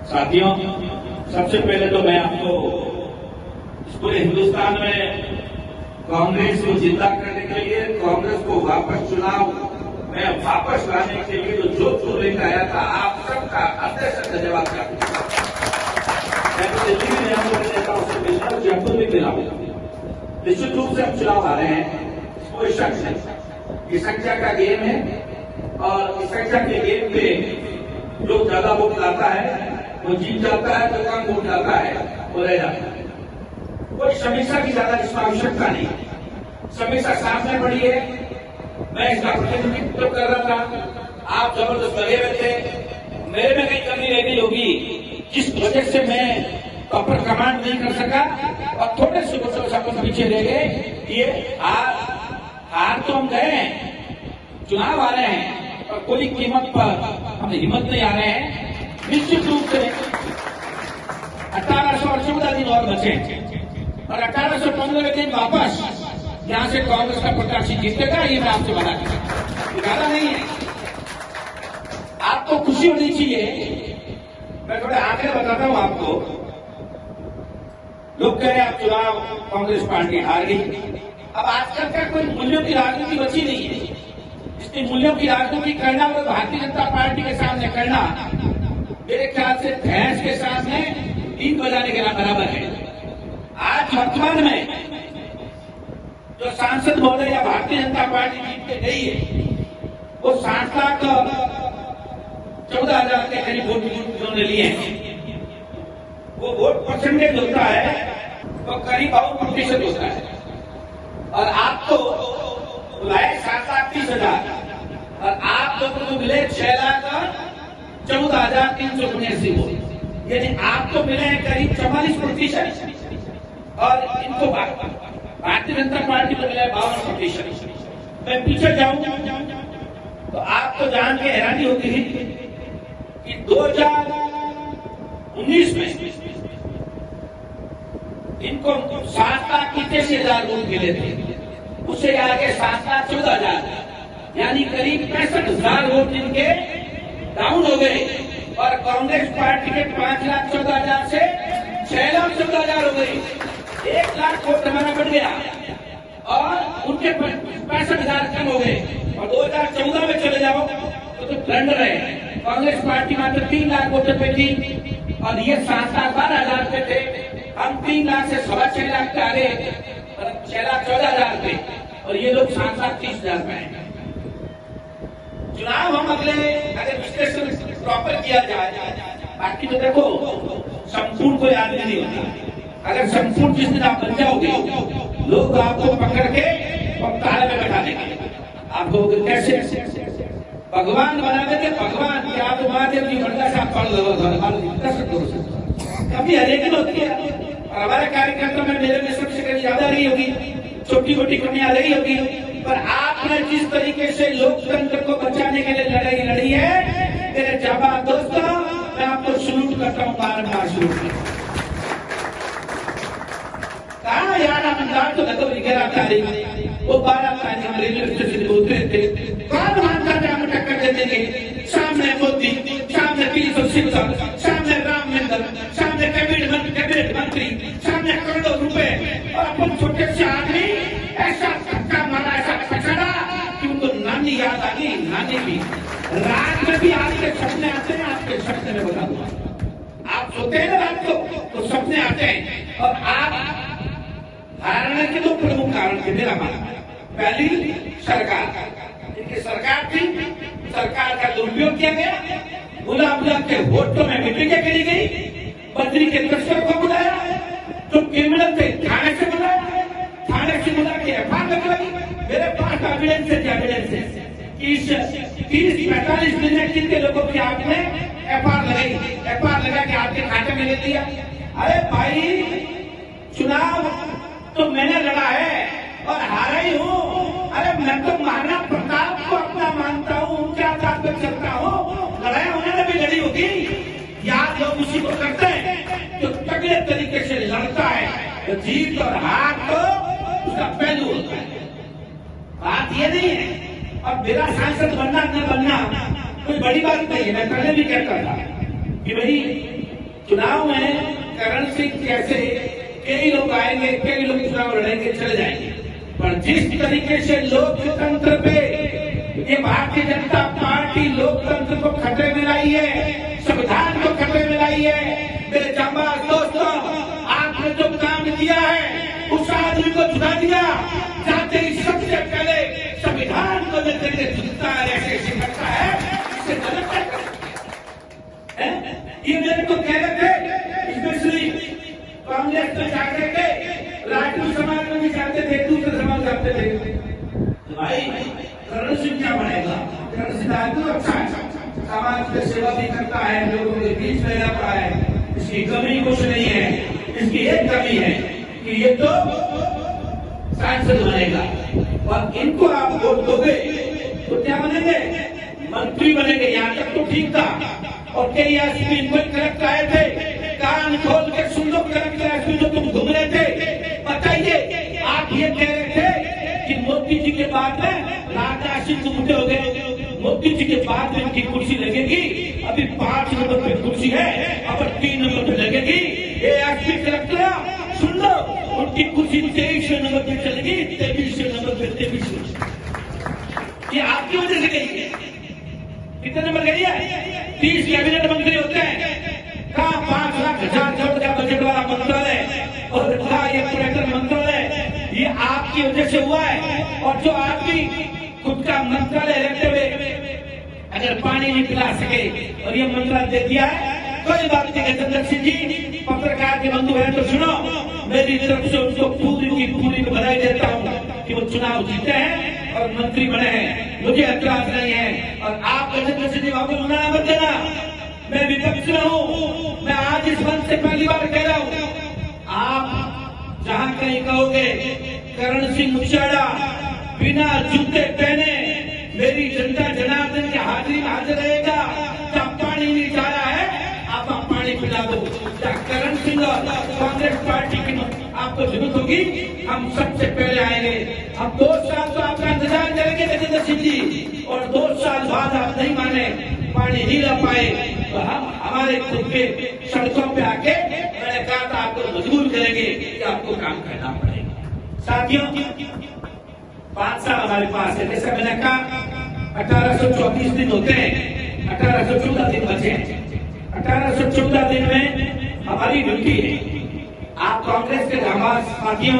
साथियों, सबसे पहले तो मैं आपको पूरे हिंदुस्तान में कांग्रेस को जिंदा करने के लिए, कांग्रेस को वापस चुनाव में वापस लाने के लिए जो लेकर आया था, आप सबका हृदय से धन्यवाद करता हूं। मैं तो दिल्ली में यहाँ नेता उससे मिलता हूँ, जयपुर में मिला हूं। निश्चित रूप से हम चुनाव आ रहे हैं, कोई शक नहीं। ये संख्या का गेम है और इस संख्या के गेम पे जो ज्यादा वोट लाता है वो जीत जाता है, जो कम वोट लाता है वो रह जाता है। कोई समीक्षा की ज्यादा इसमें आवश्यकता नहीं। समीक्षा सामने पड़ी है, मैं इसका प्रतिनिधित्व कर रहा था, आप जबरदस्त लगे हुए थे। मेरे में कहीं कमी रह गई होगी जिस वजह से मैं प्रॉपर कमांड नहीं कर सका और थोड़े से वोटों पीछे रह गए। ये हार तो हम गए हैं, चुनाव आ रहे हैं और कोई कीमत पर हम हिम्मत नहीं आ रहे हैं। निश्चित रूप से 1800 और 14 दिन और बचे और 1815 दिन वापस यहां से कांग्रेस का प्रत्याशी जीतेगा, ये मैं आपसे बता दूं, ज्यादा नहीं है। आपको खुशी होनी चाहिए। मैं थोड़े आंकड़े बताता हूं आपको। लोग कह रहे हैं आप चुनाव कांग्रेस पार्टी हार गई। अब आजकल का कोई मूल्यों की राजनीति बची नहीं है। इसलिए मूल्यों की राजनीति करना और भारतीय जनता पार्टी के सामने करना मेरे ख्याल से भैंस के सामने बीन बजाने के बराबर है। आज वर्तमान में जो सांसद महोदय या भारतीय जनता पार्टी जीत के गई है, वो 60,14,000 के करीब वोट उन्होंने लिए हैं। वो वोट परसेंटेज होता है वो करीब 52% होता है। और आपको बुलाए 7,30,000 और आप लोगों को मिले 6,14,379 वोट, यानी आपको मिले हैं करीब 44% और इनको भारतीय जनता पार्टी को मिला है 52%। मैं पीछे जाऊं तो आपको जान के हैरानी होती है कि 2019 में इनको 7,81,000 वोट मिले थे, उससे आगे 7,14,000 यानी करीब 65,000 वोट इनके डाउन हो गए और कांग्रेस पार्टी के 5,14,000 से 6,14,000 हो गई। 1 लाख वोट हमारा बढ़ गया और उनके 65,000 कम हो गए। और 2014 में चले जाओ तो ट्रेंड रहे, कांग्रेस पार्टी मात्र 3 लाख वोट पे थी और ये 7,12,000 पे थे। हम 3 लाख से 6.25 लाख पे आ गए और 6,14,000 पे, और ये लोग 7,30,000 पे आए। चुनाव हम अगले अगर विश्लेषण प्रॉपर किया जाए, बाकी तो देखो संपूर्ण कोई आदमी नहीं होता। अगर संपूर्ण जिस दिन आप बन जाओगे, लोग आपको पकड़ के ताले में बैठा देंगे। आपको कैसे भगवान बना देते, भगवान क्या आप महादेव जी वर्गा से आप पढ़ लो, कभी हरेक होती है। और हमारे कार्यकर्ता में मेरे में सबसे कभी ज्यादा रही होगी, छोटी मोटी कमियां रही होगी, पर आपने जिस तरीके से लोकतंत्र को बचाने के लिए लड़ाई लड़ी है, मेरे जाबाज दोस्तों, मैं आपको सलूट करता हूं, बार-बार सलूट करता हूं। कहा यार आमदार तो लगो वगैरह तारीख, वो 12 तारीख हम रेलवे स्टेशन पे उतरे थे। कौन मानता था हम टक्कर दे देंगे? सामने मोदी, सामने 360, सामने राम मंदिर, सामने कैबिनेट मंत्री, सामने करोड़ों रुपए, और अपन छोटे से आदमी ऐसा धक्का मारा, ऐसा पछड़ा कि उनको नानी याद आ गई। नानी भी रात में भी आपके सपने आते हैं। आपके सपने में बता दूंगा, आप सोते हैं ना रात को तो सपने आते हैं। और आप हारने के 2 प्रमुख कारण थे मेरा मानना। पहली सरकार, इनकी सरकार थी, सरकार का दुरुपयोग किया गया, गुलाब के वोटों में मीटिंगें करी गई, बद्री के तस्कर को बुलाया, जो क्रिमिनल थे थाने से बुलाया, थाने से बुला के एफआईआर लगवाई। मेरे पास एविडेंस है 30-45 दिन में कितने लोगों की आपने एफआईआर लगाई, एफआईआर लगा के आपके खाते में ले दिया। अरे भाई, चुनाव तो मैंने लड़ा है और हारा ही हूं। अरे मैं तो महाराणा प्रताप को अपना मानता हूं, उनके आधार पर चलता हूं। लड़ाई उन्होंने भी लड़ी होगी। याद लोग उसी को करते हैं जो तगड़े तरीके से लड़ता है, तो जीत और हार तो उसका पहलू होता है। बात ये नहीं है। और मेरा सांसद बनना न बनना कोई बड़ी बात नहीं है। मैं पहले भी कहता था कि भाई चुनाव में करण सिंह जैसे कई लोग आएंगे, कई लोग चुनाव लड़ेंगे, चले जाएंगे, पर जिस तरीके से लोकतंत्र पे ये भारतीय जनता पार्टी लोकतंत्र को खतरे में लाई है, संविधान को खतरे में लाई है, मेरे जांबाज दोस्तों, आपने जो काम किया है उस आदमी को चुना दिया, जाते ही सबसे पहले संविधान को लेकर के झुकता है, ऐसे करता है, इससे गलत है। ये मेरे को कह रहे थे, स्पेशली कांग्रेस में जाते थे, राजपूत समाज में भी जाते थे, दूसरे समाज जाते थे, तो भाई करण सिंह क्या बनेगा? करण सिंह आदमी अच्छा है, समाज की सेवा भी करता है, लोगों के बीच में रहता है, इसकी कमी कुछ नहीं है। इसकी एक कमी है कि ये तो सांसद बनेगा, और इनको आप वोट दोगे तो क्या बनेंगे? मंत्री बनेंगे। यहाँ तक तो ठीक था, और कई एसपी इनको कलेक्ट आए थे, कान खोल के सुन लो, कलेक्टर एसपी जो तुम घूम रहे थे, बताइए आप ये कह रहे थे कि मोदी जी के बाद में राजा सिंह मुद्दे हो गए, मोदी जी के बाद में इनकी कुर्सी लगेगी, अभी 5 नंबर पे कुर्सी है, अब 3 नंबर पे लगेगी, ये एसपी कलेक्टर सुन लो, उनकी कुर्सी 23 नंबर पे चलेगी, 23 नंबर पे 23, ये आपकी वजह से गई है। कितने नंबर गई है? 30 कैबिनेट मंत्री होते हैं, कहा 5 लाख हजार करोड़ का बजट वाला मंत्रालय, और कहा ये पर्यटन मंत्रालय, ये आपकी वजह से हुआ है। और जो आदमी खुद का मंत्रालय रखते हुए अगर पानी नहीं पिला सके और ये मंत्रालय दे दिया है, कोई बात नहीं। गजेंद्र सिंह जी पत्रकार के बंधु हैं तो सुनो, मेरी तरफ से उनको पूरी की पूरी बधाई देता हूँ कि वो चुनाव जीते हैं और मंत्री बने हैं, मुझे एतराज नहीं है। और आप गजेंद्र सिंह जी बाबू मना मत देना, मैं विपक्ष में हूँ, मैं आज इस मंच से पहली बार कह रहा हूँ, आप जहाँ कहीं कहोगे करण सिंह मुछाड़ा बिना जूते पहने मेरी जनता जनार्दन की हाजिरी में हाजिर रहेगा, जब पानी नहीं जा रहा है आप पानी पिला दो, करण सिंह और कांग्रेस पार्टी की आपको जरूरत होगी, हम सबसे पहले आएंगे। हम 2 साल तो आपका इंतजार करेंगे गजेंद्र सिंह जी, और 2 साल बाद आप नहीं माने, पानी नहीं ला पाए तो हम हमारे खुद के सड़कों पे आके, मैंने कहा था आपको मजबूर करेंगे कि आपको काम करना पड़ेगा। साथियों 5 साल हमारे पास है, जैसे मैंने कहा 1824 दिन होते हैं, 1814 दिन बचे हैं, 1814 दिन में हमारी ड्यूटी है। आप कांग्रेस के जांबाज साथियों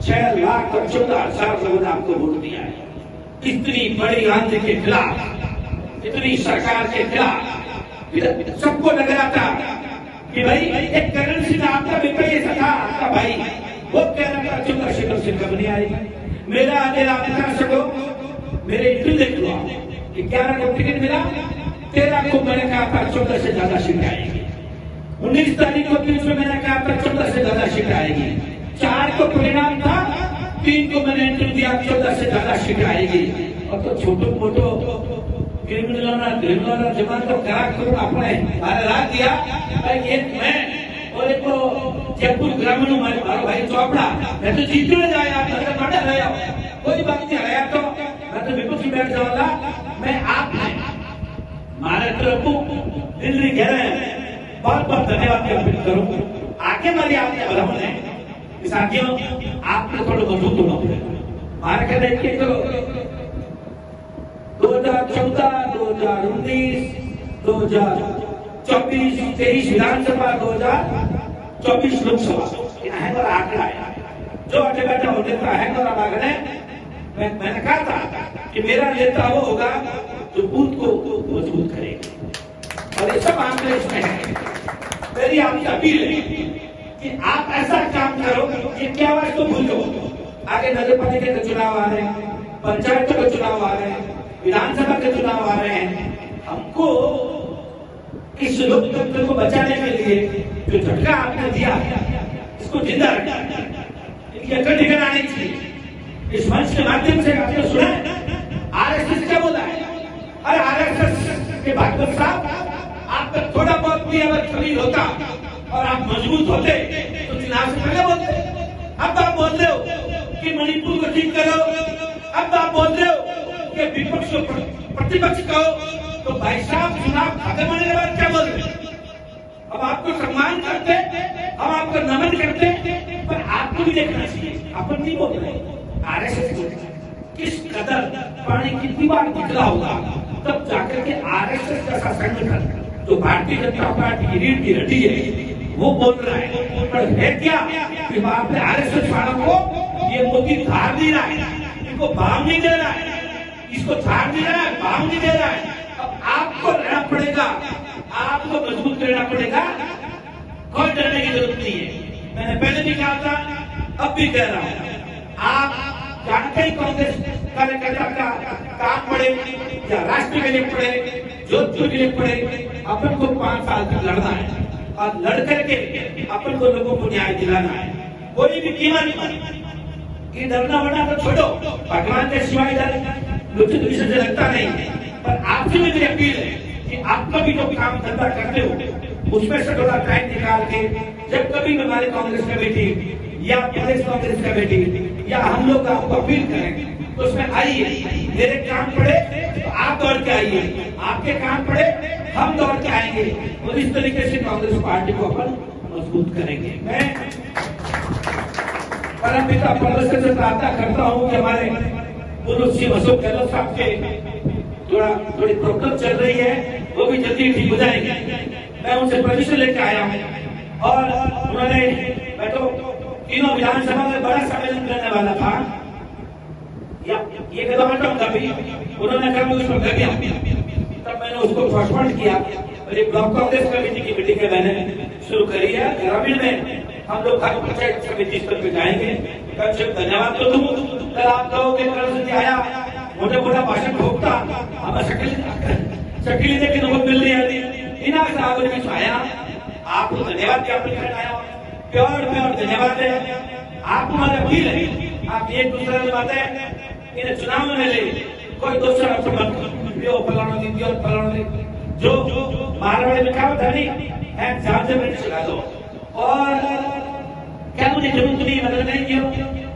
6,14,000 लोगों ने आपको वोट दिया है, इतनी बड़ी आंधी के खिलाफ, इतनी सरकार के खिलाफ, सबको लग रहा था कि भाई एक करण सिंह आपका विपरीत था, आपका भाई, वो कह रहा था चंद्रशेखर सिंह कब नहीं आएगी। मेरा अगर आप बता सको, मेरे इंटरव्यू देख लो, 11 को टिकट मिला, 13 को मैंने कहा था 14 से ज्यादा सीट आएगी, 19 तारीख को बीच में मैंने कहा था 14 से ज्यादा सीट आएगी, 4 को परिणाम था, 3 को मैंने इंटरव्यू दिया 14 से ज्यादा सीट आएगी। और तो छोटो मोटो क्रिमिनल जमा तो करा करो आपने रात दिया, एक मैं और एक जयपुर ग्रामीण हमारे भाई चौपड़ा, मैं तो जीत में जाया, कोई बात नहीं आया, तो मैं तो विपक्ष में बैठ जाऊंगा, मैं आप मारे तरफ दिल्ली कह रहे हैं, बहुत बहुत धन्यवाद अर्पित करूं, आगे वाली आपने बढ़ाने साथियों आपने थोड़ा मजबूत होना पड़ेगा। मार के देखिए तो 2014, 2019, 2024, 23 विधानसभा, 2024 लोकसभा, अहंगर आंकड़ा है, जो आगे बैठा हो नेता अहंगर आंकड़े, मैंने कहा था कि मेरा नेता वो होगा जो बूथ को मजबूत करेगा, और ये सब आंकड़े इसमें है। मेरी आपकी अपील है कि आप ऐसा काम करो, ये क्या बात तो भूल जाओ, आगे नगर पालिका के चुनाव आ रहे हैं, पंचायतों के चुनाव आ रहे हैं, विधानसभा के चुनाव आ रहे हैं, हमको इस लोकतंत्र को बचाने के लिए जो झटका आपने दिया इसको जिंदा रखना, इनकी अकड़ निकल आनी चाहिए। इस मंच के माध्यम से आपने सुना आरएसएस क्या बोला है, अरे आरएसएस के भागवत साहब, आपका थोड़ा बहुत भी अगर खरीद होता और आप मजबूत होते तो चुनाव से पहले बोलते। अब आप बोल रहे हो कि मणिपुर को ठीक करो, अब आप बोल रहे हो कि विपक्ष को प्रतिपक्ष कहो, तो भाई साहब चुनाव खत्म होने के बाद क्या बोल रहे? हम आपको सम्मान करते, हम आपको नमन करते, पर आपको भी देखना चाहिए। अपन नहीं बोल रहे, आरएसएस बोल रहे। किस कदर पानी कितनी बार निकला होगा तब जाकर के आरएसएस जैसा संगठन जो भारतीय जनता पार्टी की रीढ़ की हड्डी है वो बोल रहा है। पर है क्या कि बाप ने आरएसएस वालों को ये मोदी धार नहीं रहा है, इनको भाव नहीं दे रहा है, इसको धार नहीं रहा है, भाव नहीं दे रहा है। अब आपको रहना पड़ेगा, आपको मजबूत रहना पड़ेगा, कोई डरने की जरूरत नहीं है। मैंने पहले भी कहा था, अब भी कह रहा हूं, आप जानते ही कांग्रेस कार्यकर्ता का काम पड़े या राष्ट्र के लिए पड़े, जोधपुर के लिए पड़े, अपन को 5 साल तक लड़ना है और लड़ करके अपन को लोगों को न्याय दिलाना है, कोई भी कीमत पर। ये डरना वरना तो छोड़ो, भगवान के सिवाय डर मुझे दूसरे से लगता नहीं। पर आपसे मेरी अपील है कि आप कभी जो काम धंधा करते हो उसमें से थोड़ा टाइम निकाल के, जब कभी हमारे कांग्रेस कमेटी या प्रदेश कांग्रेस कमेटी या हम लोग आपको अपील करें तो उसमें आइए। मेरे काम पड़े तो आप दौड़ के आइए, आपके काम पड़े हम दौड़ के आएंगे और इस तरीके से कांग्रेस पार्टी को अपन मजबूत करेंगे। मैं परमपिता परमेश्वर से प्रार्थना करता हूँ कि हमारे पूर्व सीएम अशोक गहलोत साहब के थोड़ी प्रॉब्लम चल रही है, वो भी जल्दी ठीक हो जाएगी। मैं उनसे परमिशन लेकर आया हूँ और उन्होंने, मैं तो तीनों विधानसभा में बड़ा सम्मेलन करने वाला था, या ये कदम हटाऊंगा भी, उन्होंने कहा उस पर गया, तब मैंने उसको पोस्टपोन किया और ये ब्लॉक कांग्रेस कमेटी की मीटिंग मैंने शुरू करी है। ग्रामीण में हम लोग हर पंचायत समिति स्तर पे जाएंगे। कल से धन्यवाद तो दूं, कल आप कहोगे कल से आया मोटा मोटा भाषण ठोकता, हमें शक्ल देखने को मिल रही है, इना साहब ने आया, आपको धन्यवाद ज्ञापन करना आया, प्योर धन्यवाद है। आपको हमारी अपील है, आप एक दूसरे की बातें इन चुनाव में ले, कोई दूसरा फलाना दी और फलाना दी, जो मारवाड़ी में कहा था नहीं है, चला दो और क्या मुझे जरूरत नहीं बदल नहीं क्यों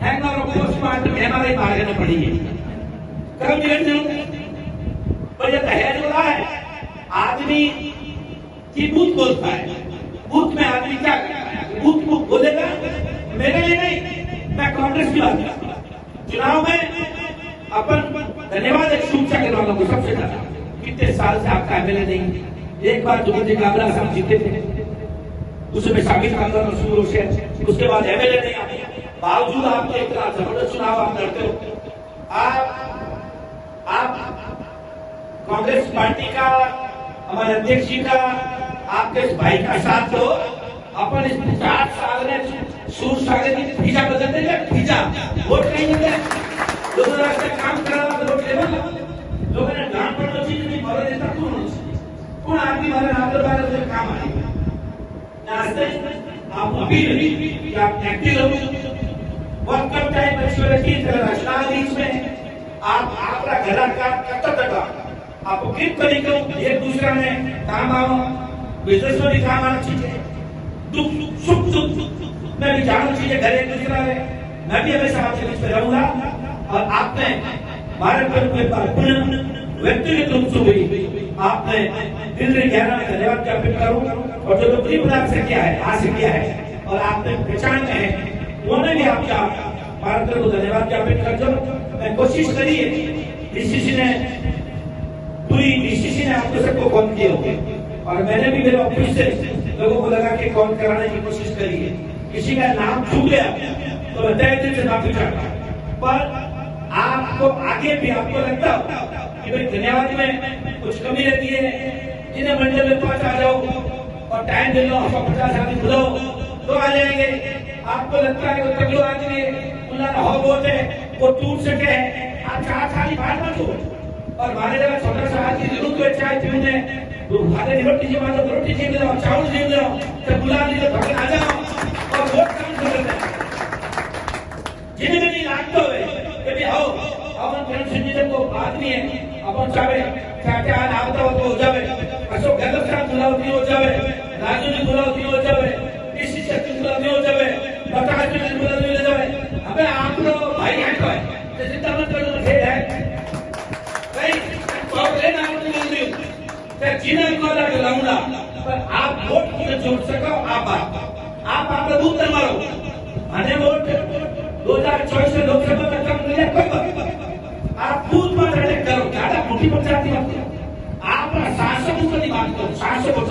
है ना, पोस्टमार्टम में हमारे मार देना पड़ी है, कब निकल जरूर पर यह दहेज हो रहा है। आदमी की बूथ बोलता है, बूथ में आदमी क्या करता है, बूथ को बोलेगा मेरे लिए नहीं, मैं कांग्रेस की बात करता हूं। चुनाव में अपन धन्यवाद एक सूचना के वालों को सबसे ज्यादा, कितने साल से आपका एमएलए नहीं, एक बार जो मुझे काबला साहब जीते थे उसमें शामिल आंदोलन शुरू से, उसके बाद एमएलए नहीं आते, बावजूद आपको इतना जबरदस्त चुनाव आप लड़ते हो। आप कांग्रेस पार्टी का, हमारे अध्यक्ष जी का, आपके इस भाई का साथ दो, अपन इस 50 साल में सूर सागर की भीजा बदल देंगे, भीजा वोट नहीं मिले, लोगों ने रास्ते काम करा तो वोट लेना, लोगों ने डांट पड़ो चीज नहीं भरे देता कौन आदमी हमारे नागर बारे में काम आएगा। आप अपील कि आप एक्टिव रहो, वक्त कब टाइम मैच्योरिटी रचना बीच में आप आपका घर का कब तक आप किस तरीके एक दूसरे में काम आओ, बिजनेस में भी काम आना चाहिए, दुख सुख दुख में भी जाना चाहिए, घर एक दूसरा में। मैं भी हमेशा आपके बीच में रहूंगा और आपने हमारे पर व्यक्तिगत रूप से हुई आपने दिल में गहरा में धन्यवाद ज्ञापित करूं, और जो नौकरी बना से किया है, आज से किया है और आपने पहचान में है, उन्होंने भी आपका भारत को धन्यवाद ज्ञापित कर दो। मैं कोशिश करी है, डीसीसी ने पूरी डीसीसी ने आपको सबको फोन किया होगा और मैंने भी मेरे ऑफिस से लोगों को लगा के कॉल कराने की कोशिश करी है। किसी का नाम छूट गया तो मैं तय दिल से माफी चाहता, पर आपको आगे भी आपको लगता कि भाई धन्यवाद में कुछ कमी रहती है, जिन्हें मंडल में 5 आ जाओ और टाइम दे लो, 150 आदमी बुलाओ तो आ जाएंगे। आपको लगता है वो तगड़ो आदमी उन्होंने हो वोट है वो टूट सके, आप 4 साल बाहर मत हो और हमारे जगह छोटा सा आदमी जरूर तो चाय पीने भागे रोटी जी मानो रोटी छीन लो, चावल छीन लो, तो बुला लीजिए, भगन आ जाओ और वोट काम कर दें। जिन्हें नहीं लागते हुए कभी आओ अपन पेंशन जी को आदमी है, अपन चाहे क्या आवता हो जावे, अशोक गहलोत साहब बुलावती हो जावे, राजू जी बुलावती हो जावे, इसी शक्ति बुलावती हो जावे, बता जी बुलावती हो जावे, हमें आप लोग भाई हटो है तो चिंता मत करो, खेल है भाई तो लेना आप बोल रही हूँ जिन्हें को लगा लाऊंगा, पर आप वोट की जो आप आपका बूथ मारो, हमें वोट 2024 में लोकसभा में कम मिले कोई बात, आप बूथ पर अटैक करो, ज्यादा मोटी पंचायती बात आप सांसद की बात करो, सांसद को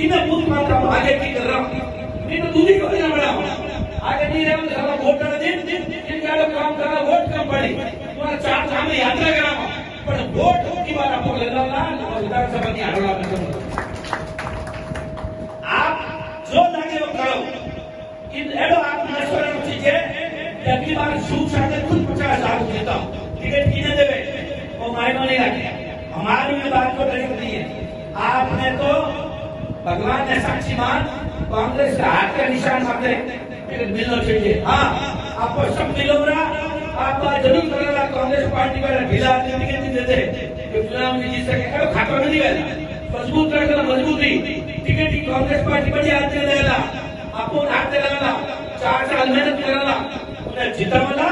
इन्हें बूथ मात्र आगे की कर रहा हूँ, नहीं तो दूसरी को देना पड़ा आगे नहीं रहे तो वोट कर दिन जिनका काम करना वोट कम पड़ी तुम्हारा चार धाम में यात्रा करा पर वोट की बार आपको लेना ना विधानसभा की हड़बड़ा में आप जो लगे वो करो इन एडो आप मशवरा कीजिए अगली बार सूख साथ खुद 50,000 देता हूँ टिकट किने देवे वो मायने नहीं रखे हमारी भी बात को करीब नहीं है आपने तो भगवान ने साक्षी मान कांग्रेस का हाथ का निशान मारते टिकट मिलना चाहिए हाँ आपको सब मिलोगा आप जरूर करेगा कांग्रेस पार्टी का ढीला टिकट नहीं देते चुनाव में जीत सके खाता में नहीं गया मजबूत रखना मजबूती टिकट की कांग्रेस पार्टी बड़ी हाथ में देगा आपको हाथ देगा 4 साल मेहनत करेगा उन्हें जितावला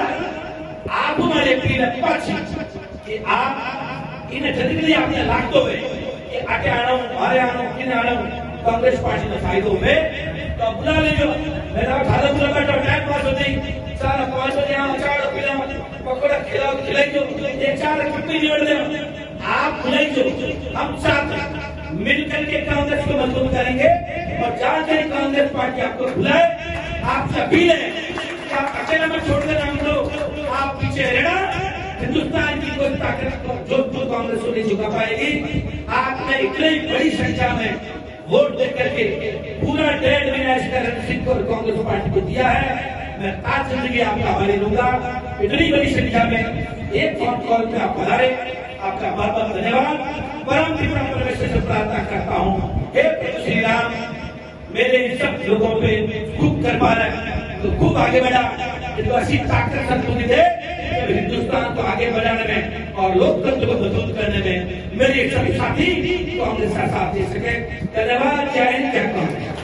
आप हमारे कि आप इन्हें जल्दी आपने लाख दो कि आगे आना मारे आना किने आना कांग्रेस पार्टी में फायदो में तो बुला लीजिए मेरा खाना बुला बैठा टाइम पास होती सारा 5 बजे यहाँ चार पिला पकौड़ा खिलाई जो एक 4 कप्पी निवड़ दे आप बुलाई जो हम साथ मिलकर के कांग्रेस को मजबूत करेंगे और जहाँ कहीं कांग्रेस पार्टी आपको बुलाए आपसे अपील है कि आप अकेला में छोड़कर हम लोग आप पीछे रहना हिंदुस्तान की कोई ताकत जो कांग्रेस को नहीं झुका पाएगी आपने इतनी बड़ी संख्या में वोट देकर के पूरा 1.5 महीना इसका रणनीति को कांग्रेस पार्टी को दिया है मैं आज जिंदगी आपका आभारी दूंगा इतनी बड़ी संख्या में एक फोन कॉल में आप पधारे आपका बहुत बहुत धन्यवाद परम पिता परमेश्वर से प्रार्थना करता हूँ हे प्रभु श्री राम मेरे इन सब लोगों पे खूब कर पा रहे तो खूब आगे बढ़ा तो ऐसी ताकत संतुलित दे हिंदुस्तान को आगे बढ़ाने में और लोकतंत्र को मजबूत करने में मेरे सभी साथी कांग्रेस का साथ दे सके धन्यवाद जय हिंद जय कांग्रेस।